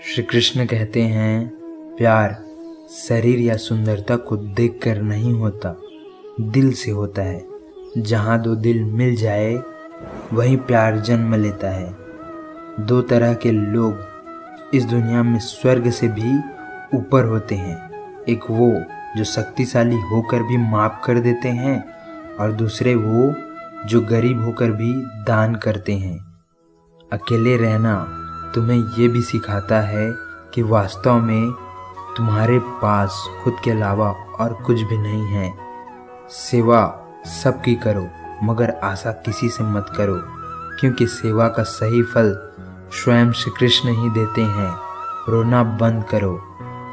श्री कृष्ण कहते हैं, प्यार शरीर या सुंदरता को देखकर नहीं होता, दिल से होता है। जहाँ दो दिल मिल जाए वहीं प्यार जन्म लेता है। दो तरह के लोग इस दुनिया में स्वर्ग से भी ऊपर होते हैं। एक वो जो शक्तिशाली होकर भी माफ कर देते हैं और दूसरे वो जो गरीब होकर भी दान करते हैं। अकेले रहना तुम्हें ये भी सिखाता है कि वास्तव में तुम्हारे पास खुद के अलावा और कुछ भी नहीं है। सेवा सबकी करो मगर आशा किसी से मत करो, क्योंकि सेवा का सही फल स्वयं श्री कृष्ण ही देते हैं। रोना बंद करो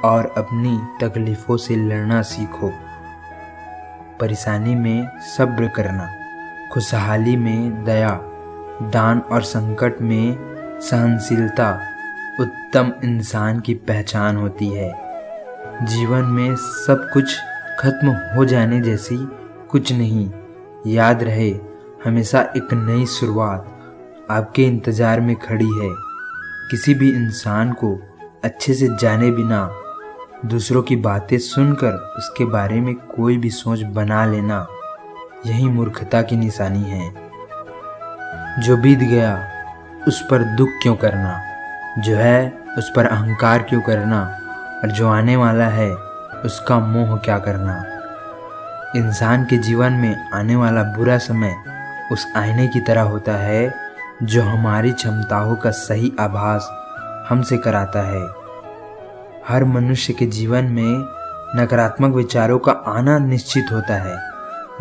और अपनी तकलीफ़ों से लड़ना सीखो। परेशानी में सब्र करना, खुशहाली में दया, दान और संकट में सहनशीलता उत्तम इंसान की पहचान होती है। जीवन में सब कुछ खत्म हो जाने जैसी कुछ नहीं। याद रहे, हमेशा एक नई शुरुआत आपके इंतज़ार में खड़ी है। किसी भी इंसान को अच्छे से जाने बिना दूसरों की बातें सुनकर उसके बारे में कोई भी सोच बना लेना, यही मूर्खता की निशानी है। जो बीत गया उस पर दुख क्यों करना, जो है उस पर अहंकार क्यों करना, और जो आने वाला है उसका मोह क्या करना। इंसान के जीवन में आने वाला बुरा समय उस आईने की तरह होता है जो हमारी क्षमताओं का सही आभास हमसे कराता है। हर मनुष्य के जीवन में नकारात्मक विचारों का आना निश्चित होता है,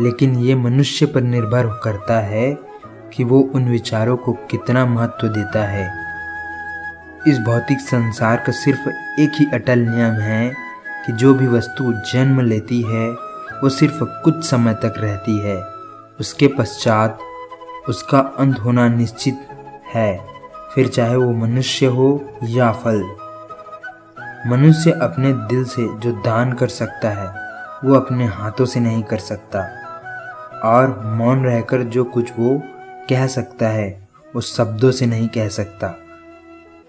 लेकिन ये मनुष्य पर निर्भर करता है कि वो उन विचारों को कितना महत्व देता है। इस भौतिक संसार का सिर्फ एक ही अटल नियम है कि जो भी वस्तु जन्म लेती है वो सिर्फ कुछ समय तक रहती है, उसके पश्चात उसका अंत होना निश्चित है, फिर चाहे वो मनुष्य हो या फल। मनुष्य अपने दिल से जो दान कर सकता है वो अपने हाथों से नहीं कर सकता, और मौन रहकर जो कुछ वो कह सकता है वो शब्दों से नहीं कह सकता।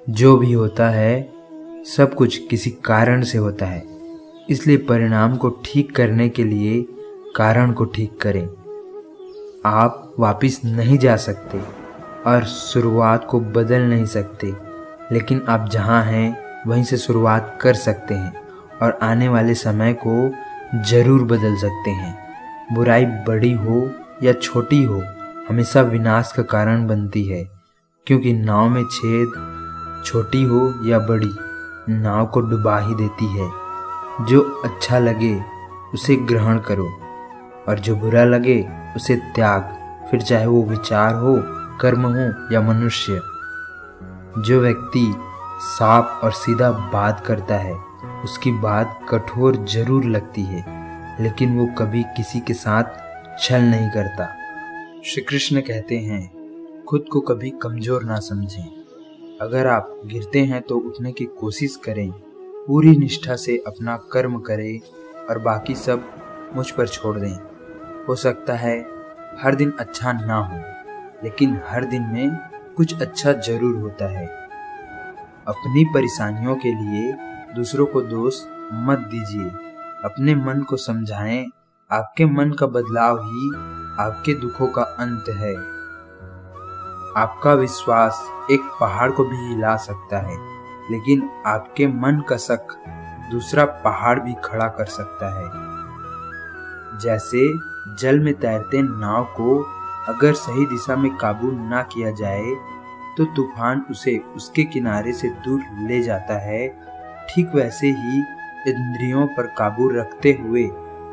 जो भी होता है सब कुछ किसी कारण से होता है, इसलिए परिणाम को ठीक करने के लिए कारण को ठीक करें। आप वापस नहीं जा सकते और शुरुआत को बदल नहीं सकते, लेकिन आप जहाँ हैं वहीं से शुरुआत कर सकते हैं और आने वाले समय को जरूर बदल सकते हैं। बुराई बड़ी हो या छोटी हो हमेशा विनाश का कारण बनती है, क्योंकि नाव में छेद छोटी हो या बड़ी नाव को डुबा ही देती है। जो अच्छा लगे उसे ग्रहण करो और जो बुरा लगे उसे त्याग, फिर चाहे वो विचार हो, कर्म हो या मनुष्य। जो व्यक्ति साफ और सीधा बात करता है उसकी बात कठोर जरूर लगती है, लेकिन वो कभी किसी के साथ छल नहीं करता। श्री कृष्ण कहते हैं, खुद को कभी कमजोर ना समझें। अगर आप गिरते हैं तो उठने की कोशिश करें, पूरी निष्ठा से अपना कर्म करें और बाकी सब मुझ पर छोड़ दें। हो सकता है हर दिन अच्छा ना हो, लेकिन हर दिन में कुछ अच्छा जरूर होता है। अपनी परेशानियों के लिए दूसरों को दोष मत दीजिए, अपने मन को समझाएं। आपके मन का बदलाव ही आपके दुखों का अंत है। आपका विश्वास एक पहाड़ को भी हिला सकता है, लेकिन आपके मन का शक दूसरा पहाड़ भी खड़ा कर सकता है। जैसे जल में तैरते नाव को अगर सही दिशा में काबू ना किया जाए तो तूफान उसे उसके किनारे से दूर ले जाता है, ठीक वैसे ही इंद्रियों पर काबू रखते हुए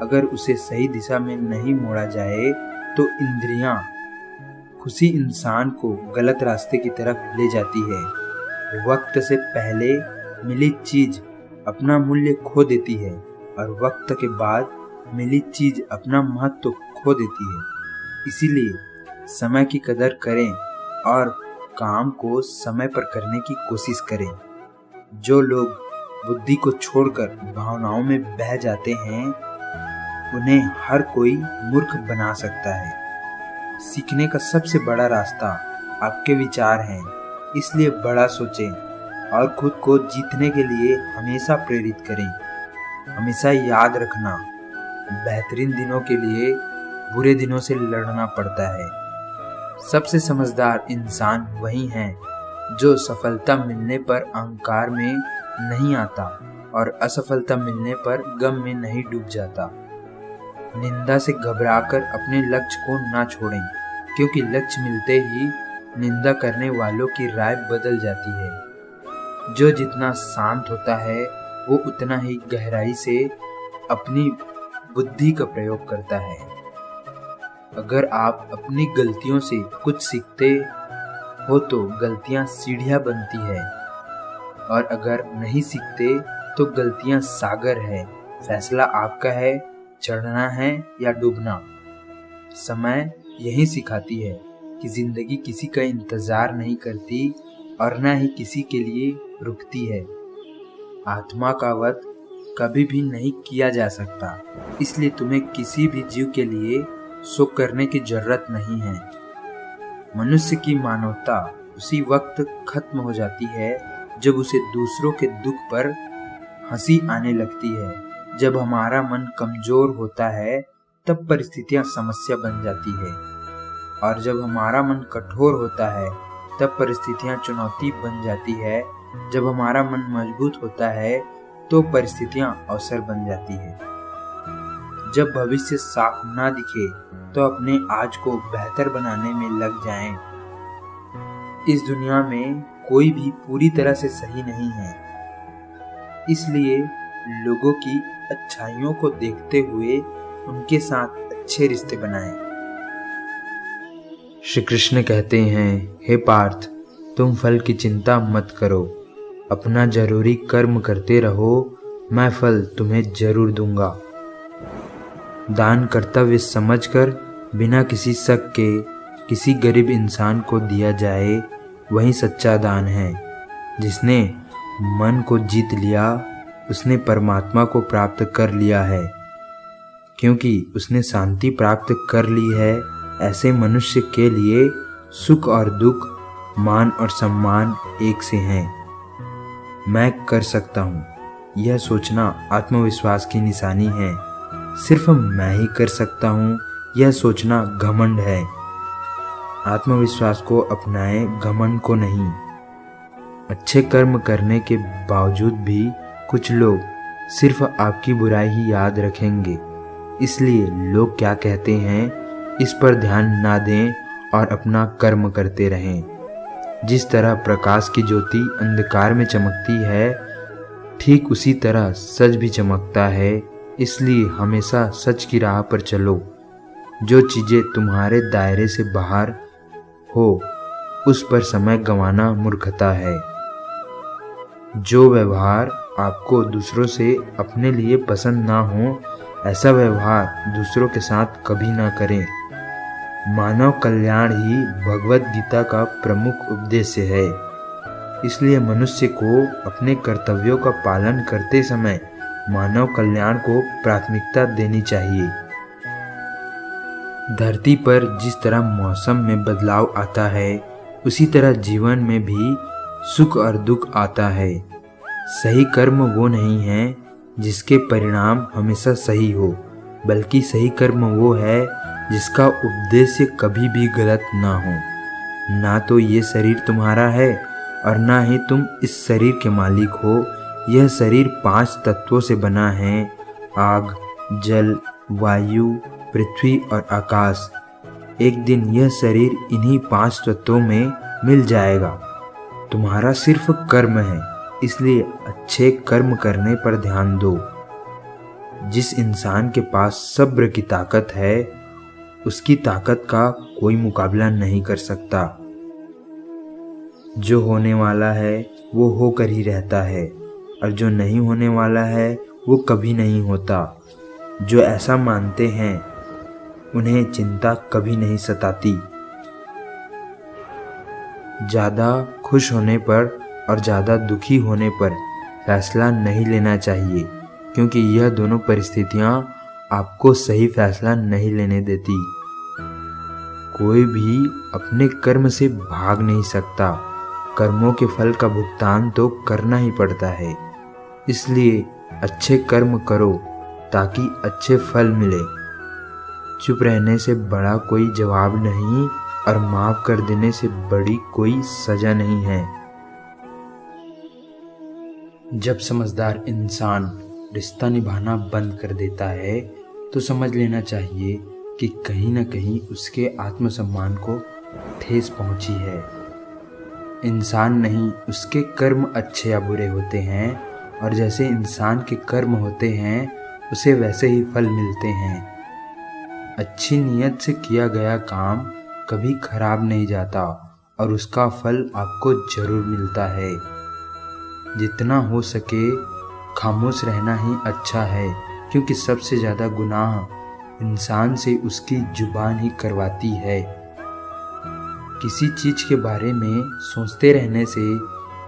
अगर उसे सही दिशा में नहीं मोड़ा जाए तो इंद्रियां खुशी इंसान को गलत रास्ते की तरफ ले जाती है। वक्त से पहले मिली चीज अपना मूल्य खो देती है और वक्त के बाद मिली चीज अपना महत्व खो देती है। इसीलिए समय की कदर करें और काम को समय पर करने की कोशिश करें। जो लोग बुद्धि को छोड़कर भावनाओं में बह जाते हैं उन्हें हर कोई मूर्ख बना सकता है। सीखने का सबसे बड़ा रास्ता आपके विचार हैं, इसलिए बड़ा सोचें, और खुद को जीतने के लिए हमेशा प्रेरित करें। हमेशा याद रखना, बेहतरीन दिनों के लिए बुरे दिनों से लड़ना पड़ता है। सबसे समझदार इंसान वही है जो सफलता मिलने पर अहंकार में नहीं आता और असफलता मिलने पर गम में नहीं डूब जाता। निंदा से घबराकर अपने लक्ष्य को ना छोड़ें, क्योंकि लक्ष्य मिलते ही निंदा करने वालों की राय बदल जाती है। जो जितना शांत होता है वो उतना ही गहराई से अपनी बुद्धि का प्रयोग करता है। अगर आप अपनी गलतियों से कुछ सीखते हो तो गलतियां सीढ़ियां बनती है, और अगर नहीं सीखते तो गलतियां सागर है। फैसला आपका है, चढ़ना है या डूबना। समय यही सिखाती है कि जिंदगी किसी का इंतजार नहीं करती और न ही किसी के लिए रुकती है। आत्मा का वध कभी भी नहीं किया जा सकता, इसलिए तुम्हें किसी भी जीव के लिए शोक करने की जरूरत नहीं है। मनुष्य की मानवता उसी वक्त खत्म हो जाती है जब उसे दूसरों के दुख पर हंसी आने लगती है। जब हमारा मन कमजोर होता है तब परिस्थितियां समस्या बन जाती है, और जब हमारा मन कठोर होता है तब परिस्थितियां चुनौती बन जाती है। जब हमारा मन मजबूत होता है तो परिस्थितियां अवसर बन जाती है। जब भविष्य साफ ना दिखे तो अपने आज को बेहतर बनाने में लग जाएं। इस दुनिया में कोई भी पूरी तरह से सही नहीं है, इसलिए लोगों की अच्छाइयों को देखते हुए उनके साथ अच्छे रिश्ते बनाएं। श्री कृष्ण कहते हैं, हे पार्थ, तुम फल की चिंता मत करो, अपना जरूरी कर्म करते रहो, मैं फल तुम्हें जरूर दूंगा। दान कर्तव्य समझकर बिना किसी शक के किसी गरीब इंसान को दिया जाए, वही सच्चा दान है। जिसने मन को जीत लिया उसने परमात्मा को प्राप्त कर लिया है, क्योंकि उसने शांति प्राप्त कर ली है। ऐसे मनुष्य के लिए सुख और दुख, मान और सम्मान एक से हैं। मैं कर सकता हूँ, यह सोचना आत्मविश्वास की निशानी है। सिर्फ मैं ही कर सकता हूँ, यह सोचना घमंड है। आत्मविश्वास को अपनाएं, घमंड को नहीं। अच्छे कर्म करने के बावजूद भी कुछ लोग सिर्फ आपकी बुराई ही याद रखेंगे, इसलिए लोग क्या कहते हैं इस पर ध्यान ना दें और अपना कर्म करते रहें। जिस तरह प्रकाश की ज्योति अंधकार में चमकती है, ठीक उसी तरह सच भी चमकता है। इसलिए हमेशा सच की राह पर चलो। जो चीज़ें तुम्हारे दायरे से बाहर हो उस पर समय गंवाना मूर्खता है। जो व्यवहार आपको दूसरों से अपने लिए पसंद ना हो, ऐसा व्यवहार दूसरों के साथ कभी ना करें। मानव कल्याण ही भगवत गीता का प्रमुख उद्देश्य है। इसलिए मनुष्य को अपने कर्तव्यों का पालन करते समय मानव कल्याण को प्राथमिकता देनी चाहिए। धरती पर जिस तरह मौसम में बदलाव आता है, उसी तरह जीवन में भी सुख और दुख आता है। सही कर्म वो नहीं है जिसके परिणाम हमेशा सही हो, बल्कि सही कर्म वो है जिसका उद्देश्य कभी भी गलत ना हो। ना तो ये शरीर तुम्हारा है और ना ही तुम इस शरीर के मालिक हो। यह शरीर 5 तत्वों से बना है: आग, जल, वायु, पृथ्वी और आकाश। एक दिन यह शरीर इन्हीं 5 तत्वों में मिल जाएगा। तुम्हारा सिर्फ कर्म है, इसलिए अच्छे कर्म करने पर ध्यान दो। जिस इंसान के पास सब्र की ताकत है, उसकी ताकत का कोई मुकाबला नहीं कर सकता। जो होने वाला है वो होकर ही रहता है, और जो नहीं होने वाला है वो कभी नहीं होता। जो ऐसा मानते हैं उन्हें चिंता कभी नहीं सताती। ज़्यादा खुश होने पर और ज़्यादा दुखी होने पर फैसला नहीं लेना चाहिए, क्योंकि यह दोनों परिस्थितियां आपको सही फैसला नहीं लेने देती। कोई भी अपने कर्म से भाग नहीं सकता। कर्मों के फल का भुगतान तो करना ही पड़ता है। इसलिए अच्छे कर्म करो ताकि अच्छे फल मिले। चुप रहने से बड़ा कोई जवाब नहीं और माफ कर देने से बड़ी कोई सजा नहीं है। जब समझदार इंसान रिश्ता निभाना बंद कर देता है तो समझ लेना चाहिए कि कहीं न कहीं उसके आत्मसम्मान को ठेस पहुंची है। इंसान नहीं, उसके कर्म अच्छे या बुरे होते हैं और जैसे इंसान के कर्म होते हैं उसे वैसे ही फल मिलते हैं। अच्छी नीयत से किया गया काम कभी खराब नहीं जाता और उसका फल आपको जरूर मिलता है। जितना हो सके खामोश रहना ही अच्छा है, क्योंकि सबसे ज़्यादा गुनाह इंसान से उसकी जुबान ही करवाती है। किसी चीज़ के बारे में सोचते रहने से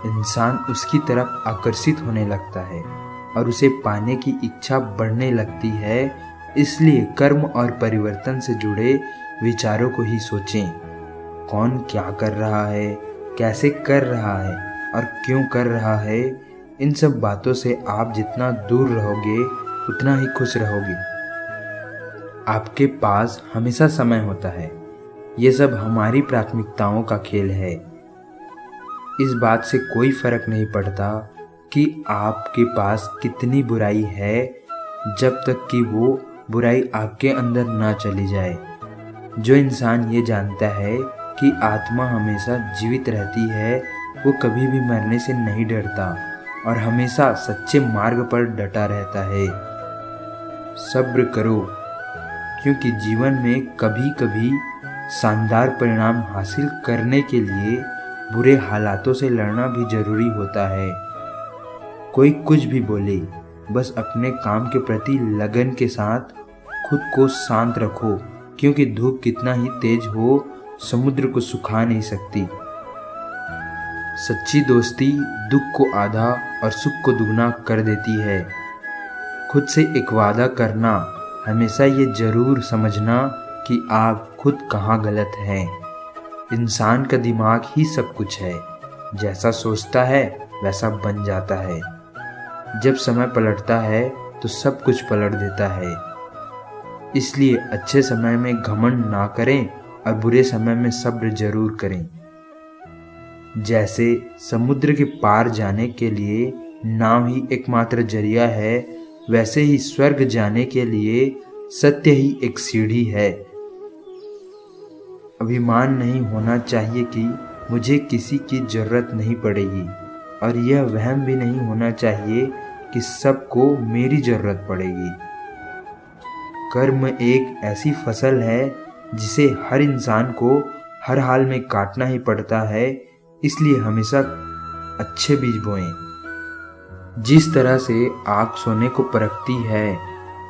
इंसान उसकी तरफ आकर्षित होने लगता है और उसे पाने की इच्छा बढ़ने लगती है। इसलिए कर्म और परिवर्तन से जुड़े विचारों को ही सोचें। कौन क्या कर रहा है, कैसे कर रहा है और क्यों कर रहा है, इन सब बातों से आप जितना दूर रहोगे उतना ही खुश रहोगे। आपके पास हमेशा समय होता है। ये सब हमारी प्राथमिकताओं का खेल है। इस बात से कोई फर्क नहीं पड़ता कि आपके पास कितनी बुराई है, जब तक कि वो बुराई आपके अंदर ना चली जाए। जो इंसान ये जानता है कि आत्मा हमेशा जीवित रहती है, वो कभी भी मरने से नहीं डरता और हमेशा सच्चे मार्ग पर डटा रहता है। सब्र करो, क्योंकि जीवन में कभी कभी शानदार परिणाम हासिल करने के लिए बुरे हालातों से लड़ना भी जरूरी होता है। कोई कुछ भी बोले, बस अपने काम के प्रति लगन के साथ खुद को शांत रखो, क्योंकि धूप कितना ही तेज हो समुद्र को सुखा नहीं सकती। सच्ची दोस्ती दुख को आधा और सुख को दुगना कर देती है। खुद से एक वादा करना, हमेशा ये जरूर समझना कि आप खुद कहाँ गलत हैं। इंसान का दिमाग ही सब कुछ है। जैसा सोचता है वैसा बन जाता है। जब समय पलटता है तो सब कुछ पलट देता है। इसलिए अच्छे समय में घमंड ना करें और बुरे समय में सब्र जरूर करें। जैसे समुद्र के पार जाने के लिए नाव ही एकमात्र जरिया है, वैसे ही स्वर्ग जाने के लिए सत्य ही एक सीढ़ी है। अभिमान नहीं होना चाहिए कि मुझे किसी की जरूरत नहीं पड़ेगी, और यह वहम भी नहीं होना चाहिए कि सबको मेरी जरूरत पड़ेगी। कर्म एक ऐसी फसल है जिसे हर इंसान को हर हाल में काटना ही पड़ता है। इसलिए हमेशा अच्छे बीज बोएं। जिस तरह से आग सोने को परखती है,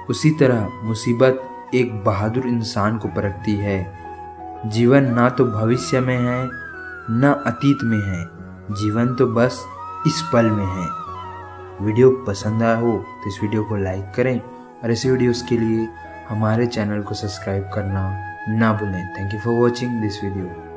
उसी तरह मुसीबत एक बहादुर इंसान को परखती है। जीवन ना तो भविष्य में है ना अतीत में है, जीवन तो बस इस पल में है। वीडियो पसंद आया हो तो इस वीडियो को लाइक करें और ऐसे वीडियोस के लिए हमारे चैनल को सब्सक्राइब करना ना भूलें। Thank you for watching this video.